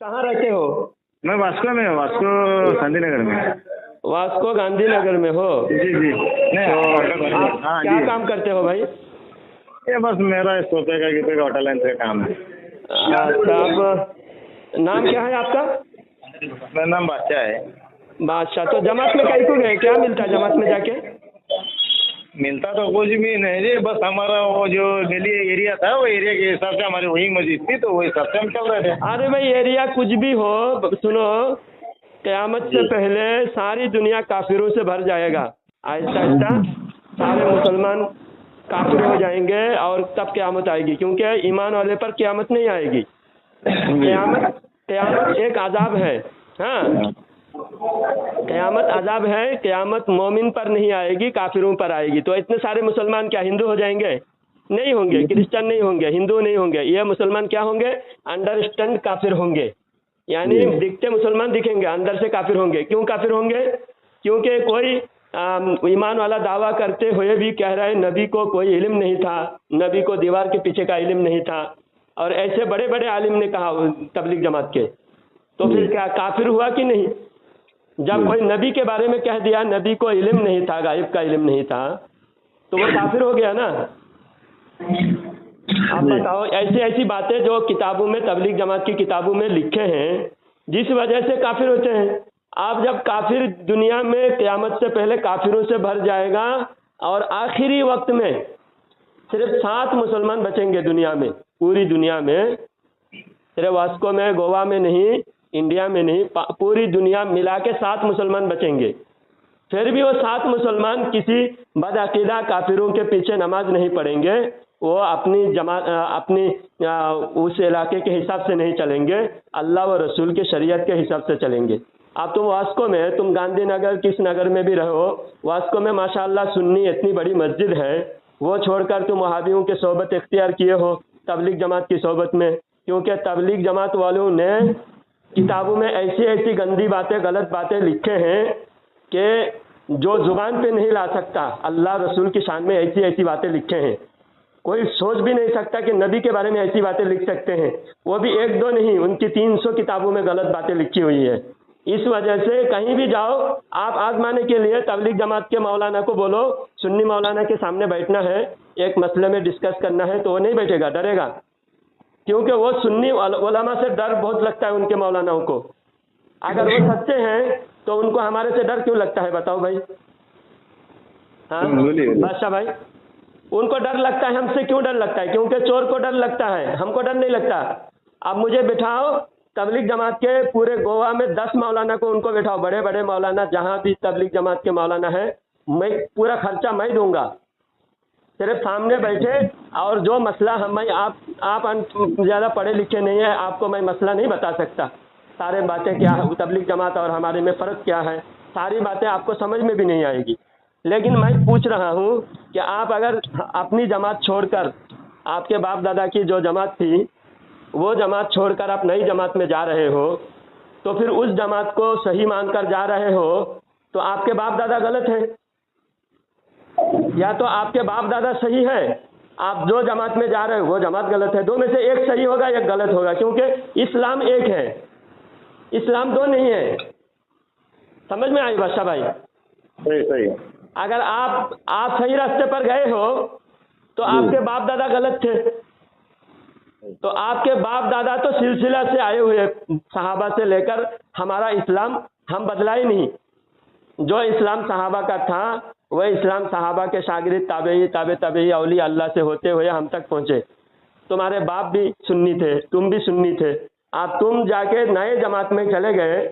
कहाँ रहते हो? मैं वास्को में हूँ, वास्को गांधीनगर में। वास्को गांधीनगर में हो? जी जी। नहीं, तो आप हाँ क्या जी। काम करते हो भाई? ये बस मेरा सोफे का किसी का होटल लाइन से काम है। अच्छा, आप नाम क्या है आपका? मेरा नाम बादशाह है। बादशाह। तो जमात में कहीं को गए, क्या मिलता है जमात में जाके? मिलता तो कुछ भी नहीं जी, बस हमारा वो जो दिल्ली एरिया था वो एरिया के हिसाब से हमारी वही मस्जिद थी, तो वही हिसाब से हम चल रहे थे। अरे भाई, एरिया कुछ भी हो, सुनो, क़यामत से पहले सारी दुनिया काफिरों से भर जाएगा। आहिस्ता आहिस्ता सारे मुसलमान काफिर हो जाएंगे और तब क़यामत आएगी, क्योंकि ईमान वाले पर क़यामत नहीं आएगी। क़यामत एक अजाब है। हाँ, क़यामत अजाब है। क़यामत मोमिन पर नहीं आएगी, काफिरों पर आएगी। तो इतने सारे मुसलमान क्या हिंदू हो जाएंगे? नहीं होंगे। क्रिश्चियन नहीं होंगे, हिंदू नहीं होंगे। ये मुसलमान क्या होंगे? अंडरस्टैंड काफिर होंगे, यानी दिखते मुसलमान दिखेंगे, अंदर से काफिर होंगे। क्यों काफिर होंगे? क्योंकि कोई ईमान वाला दावा करते हुए भी कह रहा है नबी को कोई इल्म नहीं था, नबी को दीवार के पीछे का इल्म नहीं था, और ऐसे बड़े बड़े आलिम ने कहा तबलीग जमात के। तो फिर क्या काफिर हुआ कि नहीं? जब कोई नबी के बारे में कह दिया नबी को इल्म नहीं था, गायब का इल्म नहीं था, तो वो काफिर हो गया ना। आप बताओ, ऐसी ऐसी बातें जो किताबों में, तबलीग जमात की किताबों में लिखे हैं, जिस वजह से काफिर होते हैं। आप जब काफिर दुनिया में क़यामत से पहले काफिरों से भर जाएगा, और आखिरी वक्त में सिर्फ 7 मुसलमान बचेंगे दुनिया में, पूरी दुनिया में, सिर्फ वास्को में, गोवा में नहीं, इंडिया में नहीं, पूरी दुनिया मिला के 7 मुसलमान बचेंगे। फिर भी वो 7 मुसलमान किसी बदअकीदा काफिरों के पीछे नमाज नहीं पढ़ेंगे, वो अपनी उस इलाके के हिसाब से नहीं चलेंगे, अल्लाह व रसूल के शरीयत के हिसाब से चलेंगे। अब तुम वास्को में, तुम गांधीनगर किस नगर में भी रहो, वास्को में माशाअल्लाह सुन्नी इतनी बड़ी मस्जिद है, वो छोड़कर तुम वहाबियों के सोबत इख्तियार किए हो तबलीग जमात की सोबत में, क्योंकि तबलीग जमात वालों ने किताबों में ऐसी ऐसी गंदी बातें, गलत बातें लिखे हैं कि जो जुबान पे नहीं ला सकता। अल्लाह रसूल की शान में ऐसी ऐसी बातें लिखे हैं, कोई सोच भी नहीं सकता कि नबी के बारे में ऐसी बातें लिख सकते हैं। वो भी एक दो नहीं, उनकी 300 किताबों में गलत बातें लिखी हुई है। इस वजह से कहीं भी जाओ, आप आजमाने के लिए तबलीग जमात के मौलाना को बोलो, सुन्नी मौलाना के सामने बैठना है, एक मसले में डिस्कस करना है, तो वो नहीं बैठेगा, डरेगा, क्योंकि वो सुन्नी उलमा से डर बहुत लगता है उनके मौलानाओं को। अगर वो सच्चे हैं तो उनको हमारे से डर क्यों लगता है, बताओ भाई? हाँ बादशाह भाई, उनको डर लगता है, हमसे क्यों डर लगता है? क्योंकि चोर को डर लगता है, हमको डर नहीं लगता। अब मुझे बिठाओ, तबलीग जमात के पूरे गोवा में 10 मौलाना को उनको बिठाओ, बड़े बड़े मौलाना, जहाँ भी तबलीग जमात के मौलाना है, मैं पूरा खर्चा मैं दूंगा, सिर्फ सामने बैठे, और जो मसला आप ज़्यादा पढ़े लिखे नहीं है, आपको मैं मसला नहीं बता सकता, सारे बातें क्या है तबलीग जमात और हमारे में फ़र्क क्या है, सारी बातें आपको समझ में भी नहीं आएगी। लेकिन मैं पूछ रहा हूँ कि आप अगर अपनी जमात छोड़कर, आपके बाप दादा की जो जमात थी वो जमात छोड़कर आप नई जमात में जा रहे हो, तो फिर उस जमात को सही मानकर जा रहे हो, तो आपके बाप दादा गलत है, या तो आपके बाप दादा सही है, आप जो जमात में जा रहे हो वो जमात गलत है। दो में से एक सही होगा, एक गलत होगा, क्योंकि इस्लाम एक है, इस्लाम दो नहीं है। समझ में आई बादशाह भाई? सही। अगर आप सही रास्ते पर गए हो तो आपके बाप दादा गलत थे, तो आपके बाप दादा तो सिलसिला से आए हुए, सहाबा से लेकर हमारा इस्लाम हम बदला ही नहीं। जो इस्लाम सहाबा का था वह इस्लाम सहाबा के शागिर्द, ताबे औलिया अल्लाह से होते हुए हम तक पहुँचे। तुम्हारे बाप भी सुन्नी थे, तुम भी सुन्नी थे, अब तुम जाके नए जमात में चले गए।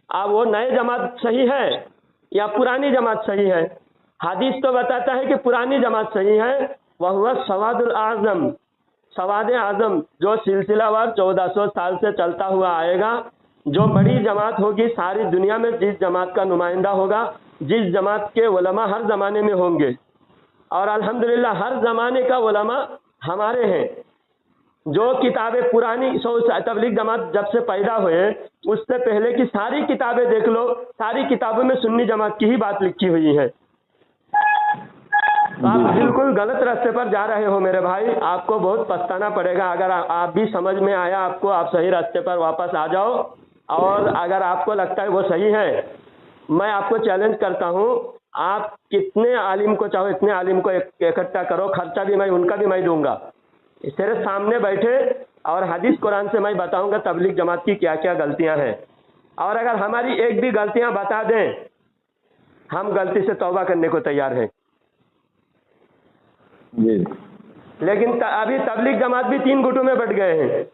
अब वो नए जमात सही है या पुरानी जमात सही है? हदीस तो बताता है कि पुरानी जमात सही है। वह हुआ सवादुल आज़म, सवाद आज़म, जो सिलसिलावार 1400 साल से चलता हुआ आएगा, जो बड़ी जमात होगी सारी दुनिया में, जिस जमात का नुमाइंदा होगा, जिस जमात के उलमा हर ज़माने में होंगे, और अल्हम्दुलिल्लाह हर ज़माने का उलमा हमारे हैं। जो किताबें पुरानी तबलीग जमात जब से पैदा हुए उससे पहले की सारी किताबें देख लो, सारी किताबों में सुन्नी जमात की ही बात लिखी हुई है। तो आप बिल्कुल गलत रास्ते पर जा रहे हो मेरे भाई, आपको बहुत पछताना पड़ेगा। अगर आप भी समझ में आया आपको, आप सही रास्ते पर वापस आ जाओ। और अगर आपको लगता है वो सही है, मैं आपको चैलेंज करता हूँ, आप कितने आलिम को चाहो इतने आलिम को इकट्ठा करो, खर्चा भी मैं उनका भी मैं दूंगा, तेरे सामने बैठे और हदीस कुरान से मैं बताऊंगा तबलीग जमात की क्या क्या गलतियां हैं। और अगर हमारी एक भी गलतियां बता दें, हम गलती से तौबा करने को तैयार हैं। जी। लेकिन अभी तबलीग जमात भी 3 गुटों में बट गए हैं।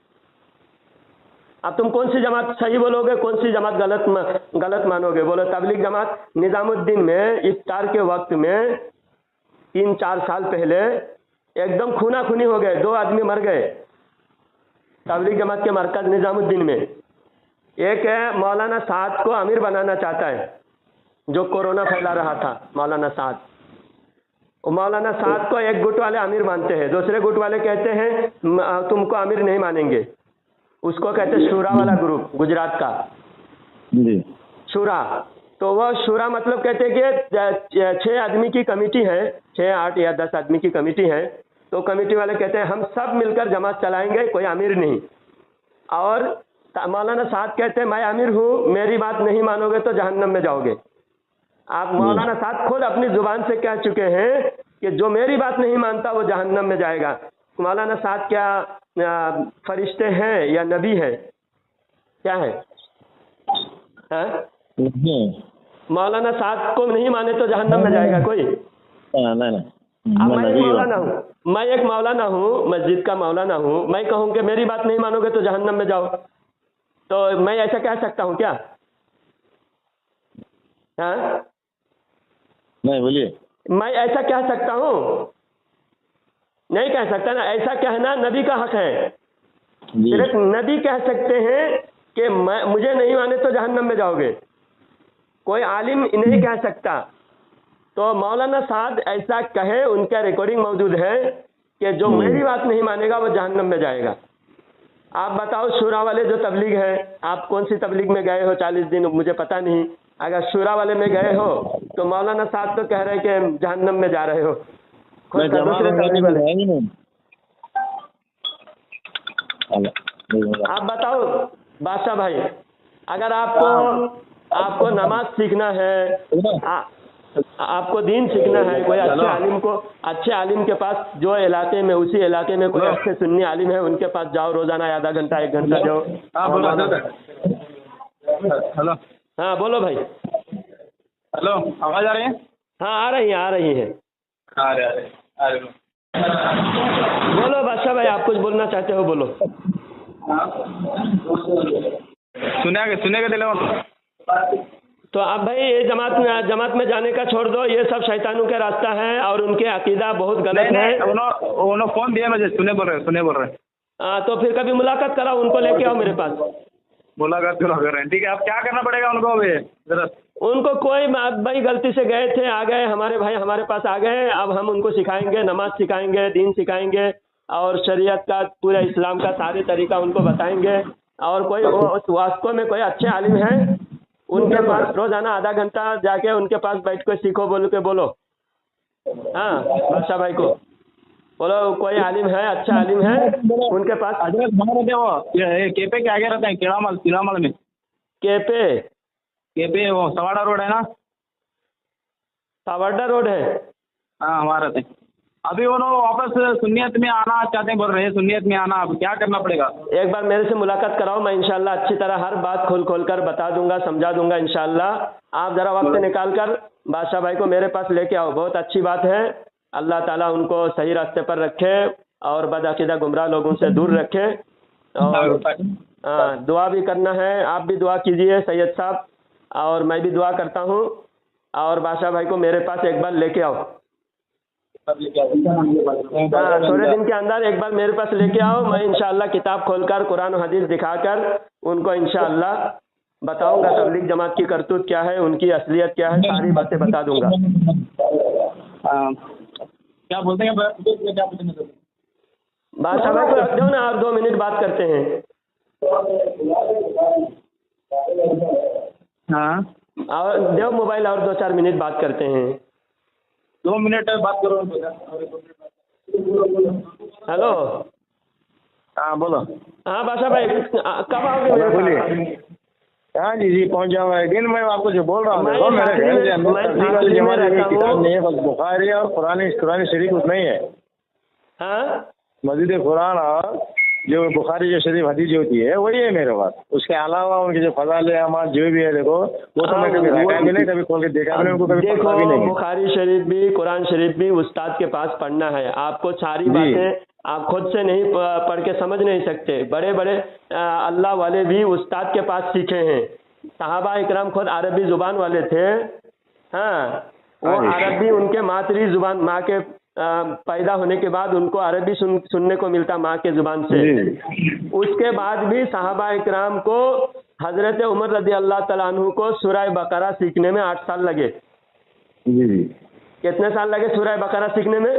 अब तुम कौन सी जमात सही बोलोगे, कौन सी जमात गलत मानोगे? बोलो तबलीग जमात निजामुद्दीन में इफ्तार के वक्त में 3-4 साल पहले एकदम खूना खूनी हो गए, 2 आदमी मर गए तबलीग जमात के मरकज निजामुद्दीन में। एक है मौलाना साद को अमीर बनाना चाहता है, जो कोरोना फैला रहा था, मौलाना साद। मौलाना साद को एक गुट वाले अमीर मानते हैं, दूसरे गुट वाले कहते हैं तुमको अमीर नहीं मानेंगे। उसको कहते हैं शूरा वाला ग्रुप, गुजरात का जी। शूरा। तो वह शूरा मतलब कहते हैं कि 6 आदमी की कमेटी है, 6, 8 या 10 आदमी की कमेटी है। तो कमेटी वाले कहते हैं हम सब मिलकर जमात चलाएंगे, कोई अमीर नहीं। और मौलाना साद कहते हैं मैं अमीर हूँ, मेरी बात नहीं मानोगे तो जहन्नम में जाओगे। आप मौलाना साद खुद अपनी जुबान से कह चुके हैं कि जो मेरी बात नहीं मानता वो जहन्नम में जाएगा। मौलाना साद क्या फरिश्ते हैं या नबी है? क्या है? मौलाना साद को नहीं माने तो जहन्नम में जाएगा कोई? नहीं। अब मैं एक मौलाना हूँ, मैं एक मौलाना हूँ, मस्जिद का मौलाना हूँ, मैं कहूँ कि मेरी बात नहीं मानोगे तो जहन्नम में जाओ, तो मैं ऐसा कह सकता हूँ क्या? हाँ, नहीं बोलिए। मैं ऐसा कह सकता हूँ? नहीं कह सकता ना। ऐसा कहना नबी का हक है। सिर्फ नबी कह सकते हैं कि मुझे नहीं माने तो जहन्नम में जाओगे, कोई आलिम नहीं कह सकता। तो मौलाना साद ऐसा कहे, उनका रिकॉर्डिंग मौजूद है कि जो मेरी बात नहीं मानेगा वो जहन्नम में जाएगा। आप बताओ शूरा वाले जो तबलीग है, आप कौन सी तबलीग में गए हो 40 दिन, मुझे पता नहीं। अगर शूरा वाले में गए हो तो मौलाना साद तो कह रहे कि जहन्नम में जा रहे हो। आप बताओ बादशाह भाई, अगर आपको नमाज सीखना है, आपको दीन सीखना है, कोई अच्छे आलिम के पास, जो इलाके में उसी इलाके में कोई अच्छे सुन्नी आलिम है उनके पास जाओ, रोजाना आधा घंटा 1 घंटा जाओ। हेलो। हाँ बोलो भाई। हेलो, आवाज आ रही है? हाँ आ रही है। आ रहे। बोलो बादशाह भाई, आप कुछ बोलना चाहते हो, बोलो। सुनेगा दिले। तो आप भाई ये जमात में जाने का छोड़ दो, ये सब शैतानों के रास्ता है और उनके अकीदा बहुत गलत है। उन्होंने फोन दिया मुझे, सुने बोल रहे। तो फिर कभी मुलाकात कराओ, उनको लेके आओ मेरे पास। मुलाकात कर रहे हैं, ठीक है। अब क्या करना पड़ेगा उनको? अभी जरा उनको कोई भाई गलती से गए थे, आ गए, हमारे भाई हमारे पास आ गए, अब हम उनको सिखाएंगे, नमाज सिखाएंगे, दीन सिखाएंगे और शरीयत का, पूरा इस्लाम का सारे तरीका उनको बताएंगे। और कोई वास्तव में कोई अच्छे आलिम हैं, उनके पास रोजाना आधा घंटा जाके उनके पास बैठ कर सीखो, बोलो। हाँ बादशाह भाई को बोलो, कोई आलिम है, अच्छा आलिम है उनके पास। एड्रेस कहाँ रहते हैं वो? केपे के आगे रहते हैं, तिलामल में। केपे वो सवाड़ा रोड है ना? सवाड़ा रोड है। हाँ हमारा रहते हैं। अभी वो वापस सुन्नियत में आना चाहते हैं, बोल रहे हैं सुन्नियत में आना। अब क्या करना पड़ेगा? एक बार मेरे से मुलाकात कराओ, मैं इंशाल्लाह अच्छी तरह हर बात खोल कर बता दूंगा, समझा दूंगा इंशाल्लाह। आप जरा वक्त निकाल कर बादशाह भाई को मेरे पास लेके आओ, बहुत अच्छी बात है। अल्लाह ताला उनको सही रास्ते पर रखे और बदअकीदा गुमराह लोगों से दूर रखे। और दुआ भी करना है, आप भी दुआ कीजिए सैयद साहब, और मैं भी दुआ करता हूँ। और बादशाह भाई को मेरे पास एक बार लेके आओ, थोड़े दिन के अंदर एक बार मेरे पास लेके आओ। मैं इंशाअल्लाह किताब खोलकर कुरान और हदीस दिखाकर उनको इंशाअल्लाह बताऊंगा तबलीग जमात की करतूत क्या है, उनकी असलियत क्या है, सारी बातें बता दूंगा। क्या बोलते हैं? बादशाह भाई को रख दो ना, और 2 मिनट बात करते हैं। हाँ और देव मोबाइल, और 2-4 मिनट बात करते हैं। 2 मिनट है, बात करो। हेलो, हाँ बोलो। हाँ बादशाह भाई, कब आओगे मेरे बोलिए। पास? हाँ जी जी, पहुंच जाऊंगा एक दिन। मैं आपको जो बोल रहा हूँ, मैं देखो मेरे साथी घर में- के अंदर मैं तबलीग साथी वाली में जमात की रहता किताब हूँ। नहीं है, बस बुखारी और कुरान शरीफ कुछ नहीं है। हाँ, मस्जिद कुरान और जो बुखारी जो शरीफ हदीस जो होती है वही है मेरे पास। उसके अलावा उनके जो फजाइल अमाल जो भी है, देखो वो तो मैं कभी रखा भी नहीं, कभी खोल के देखा भी नहीं, उनको कभी पढ़ा भी देखो, नहीं है। बुखारी शरीफ भी कुरान शरीफ भी उस्ताद के पास पढ़ना है। आपको सारी जी। बातें आप खुद से नहीं पढ़ के समझ नहीं सकते। बड़े बड़े अल्लाह वाले भी उस्ताद के पास सीखे हैं। सहाबा इकराम खुद अरबी जुबान वाले थे। हाँ, वो हाँ जी। अरबी उनके मातरी जुबान, माँ के पैदा होने के बाद उनको अरबी सुनने को मिलता माँ के जुबान से। जी उसके बाद भी सहाबा इकराम को हजरत उमर रज़ी अल्लाह तआला अन्हु को सूरह बकरा सीखने में 8 साल लगे। जी जी। कितने साल लगे सूरह बकरा सीखने में?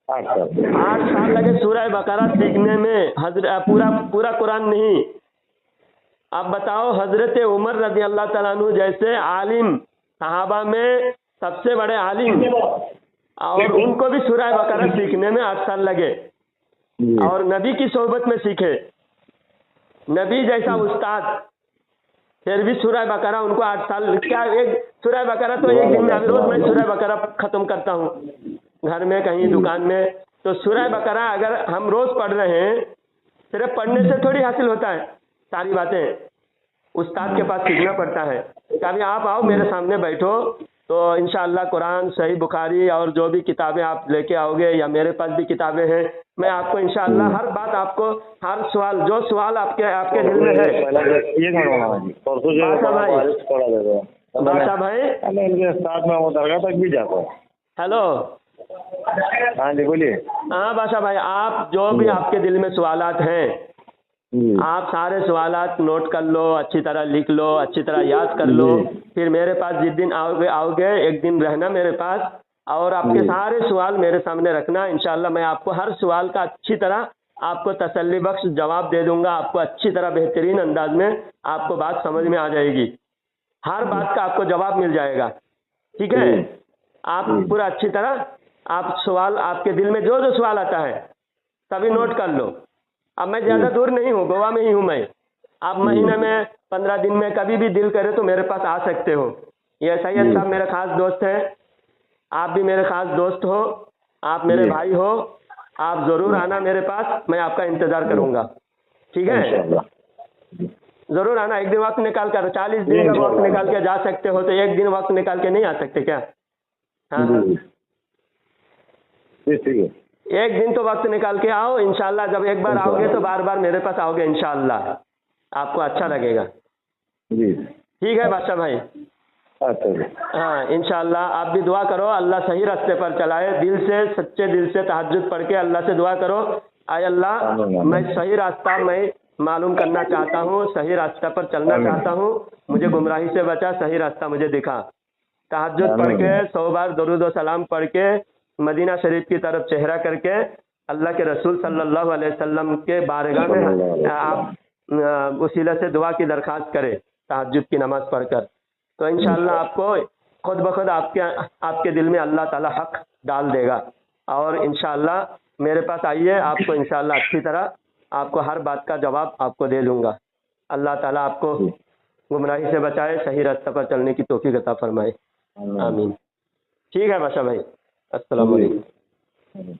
8 साल। 8 साल लगे सूरह बकरा सीखने में। पूरा कुरान नहीं। अब बताओ, हजरत उमर रज़ी अल्लाह तआला अन्हु जैसे आलिम, सहाबा में सबसे बड़े आलिम, और उनको भी सूरह बकरा सीखने में 8 साल लगे। जी। और नबी की सोहबत में सीखे, नबी जैसा उस्ताद, फिर भी सूरह बकरा उनको 8 साल। क्या एक सूरह बकरा तो एक दिन में, अभी रोज मैं सूरह बकरा खत्म करता हूँ घर में, कहीं दुकान में। तो सूरह बकरा अगर हम रोज पढ़ रहे हैं, सिर्फ पढ़ने से थोड़ी हासिल होता है सारी बातें, उस्ताद के पास सीखना पड़ता है। कभी आप आओ मेरे सामने बैठो तो इंशाअल्लाह कुरान, सही बुखारी और जो भी किताबें आप लेके आओगे, या मेरे पास भी किताबें हैं, मैं आपको इंशाअल्लाह हर बात, आपको हर सवाल, जो सवाल आपके दिल में है। बादशाह भाई, मैं इनके साथ में वो दरगाह तक भी जाता हूँ। हेलो। हाँ जी बोलिए। हाँ बादशाह भाई, आप जो भी आपके दिल में सवालात हैं, आप सारे सवालात नोट कर लो, अच्छी तरह लिख लो, अच्छी तरह याद कर लो। फिर मेरे पास जिस दिन आओगे एक दिन रहना मेरे पास, और आपके सारे सवाल मेरे सामने रखना। इंशाअल्लाह मैं आपको हर सवाल का अच्छी तरह आपको तसल्ली बख्श जवाब दे दूंगा। आपको अच्छी तरह बेहतरीन अंदाज में आपको बात समझ में आ जाएगी। हर बात का आपको जवाब मिल जाएगा। ठीक है? आप पूरा अच्छी तरह आप सवाल, आपके दिल में जो जो सवाल आता है सभी नोट कर लो। अब मैं ज़्यादा दूर नहीं हूँ, गोवा में ही हूँ मैं। आप महीने में 15 दिन में कभी भी दिल करे तो मेरे पास आ सकते हो। ये सैयद साहब मेरे खास दोस्त हैं, आप भी मेरे खास दोस्त हो, आप मेरे भाई हो। आप ज़रूर आना मेरे पास, मैं आपका इंतज़ार करूँगा। ठीक है? ज़रूर आना, एक दिन वक्त निकाल कर। 40 दिन का वक्त निकाल के जा सकते हो तो एक दिन वक्त निकाल के नहीं आ सकते क्या? हाँ, ठीक है। एक दिन तो वक्त निकाल के आओ इंशाअल्लाह। जब एक बार आओगे तो बार बार मेरे पास आओगे इंशाअल्लाह, आपको अच्छा लगेगा। जी ठीक है बादशाह भाई? अच्छा। हाँ, इंशाअल्लाह आप भी दुआ करो, अल्लाह सही रास्ते पर चलाए। दिल से, सच्चे दिल से तहज्जुद पढ़ के अल्लाह से दुआ करो, आय अल्लाह मैं सही रास्ता मैं मालूम करना चाहता हूँ, सही रास्ता पर चलना चाहता हूँ, मुझे गुमराही से बचा, सही रास्ता मुझे दिखा। तहज्जुद पढ़ के 100 बार दरूद व सलाम पढ़ के मदीना शरीफ की तरफ चेहरा करके अल्लाह के रसूल सल्लल्लाहु अलैहि वसल्लम के बारगाह में आप वसीला से दुआ की दरख्वास्त करें तहज्जुद की नमाज पढ़कर। तो इंशाअल्लाह आपको खुद ब खुद आपके दिल में अल्लाह ताला हक डाल देगा। और इंशाअल्लाह मेरे पास आइए, आपको इंशाअल्लाह अच्छी तरह आपको हर बात का जवाब आपको दे दूंगा। अल्लाह ताला आपको गुमराही से बचाए, सही रास्ते पर चलने की तौफीक अता फरमाए। आमीन। ठीक है बादशाह भाई, अस्सलाम वालेकुम।